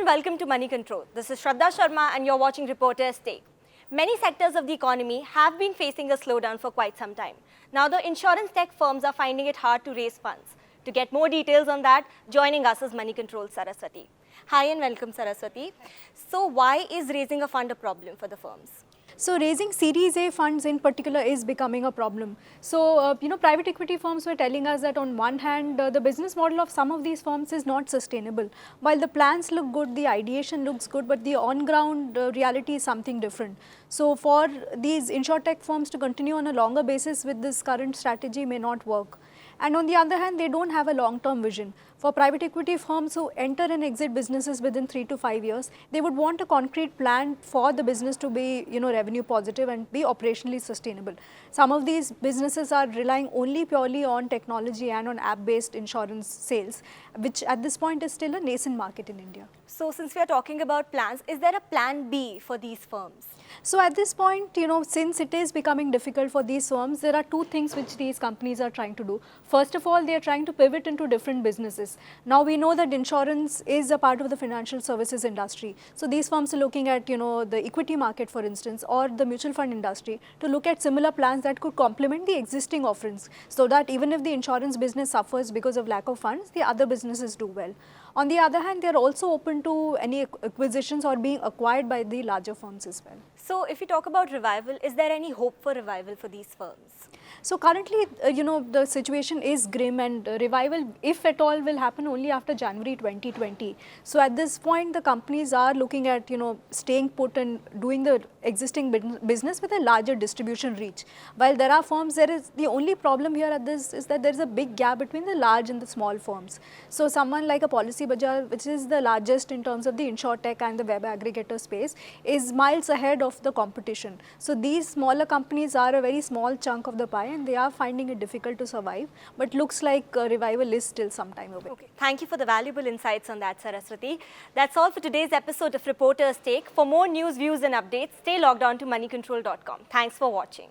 welcome to Money Control. This is Shraddha Sharma and you're watching Reporter's Take. Many sectors of the economy have been facing a slowdown for quite some time. Now the insurance tech firms are finding it hard to raise funds. To get more details on that, joining us is Money Control Saraswathy. Hi and welcome Saraswathy. So why is raising a fund a problem for the firms? So raising Series A funds in particular is becoming a problem. So, private equity firms were telling us that on one hand, the business model of some of these firms is not sustainable. While the plans look good, the ideation looks good, but the on-ground reality is something different. So for these InsurTech firms to continue on a longer basis with this current strategy may not work. And on the other hand, they don't have a long-term vision. For private equity firms who enter and exit businesses within 3 to 5 years, they would want a concrete plan for the business to be, revenue positive and be operationally sustainable. Some of these businesses are relying only purely on technology and on app-based insurance sales, which at this point is still a nascent market in India. So since we are talking about plans, is there a plan B for these firms? So at this point, since it is becoming difficult for these firms, there are two things which these companies are trying to do. First of all, they are trying to pivot into different businesses. Now we know that insurance is a part of the financial services industry. So these firms are looking at, the equity market, for instance, or the mutual fund industry to look at similar plans that could complement the existing offerings so that even if the insurance business suffers because of lack of funds, the other businesses do well. On the other hand, they are also open to any acquisitions or being acquired by the larger firms as well. So if you talk about revival, is there any hope for revival for these firms? So currently, the situation is grim and revival, if at all, will happen only after January 2020. So at this point, the companies are looking at, staying put and doing the existing business with a larger distribution reach. While there are firms, the only problem here at this is that there is a big gap between the large and the small firms. So someone like a Policy Bazaar, which is the largest in terms of the InsurTech and the web aggregator space, is miles ahead of the competition. So these smaller companies are a very small chunk of the pie and they are finding it difficult to survive, but looks like revival is still some time away. Okay. Thank you for the valuable insights on that, Saraswathy. That's all for today's episode of Reporter's Take. For more news, views and updates, stay logged on to moneycontrol.com. Thanks for watching.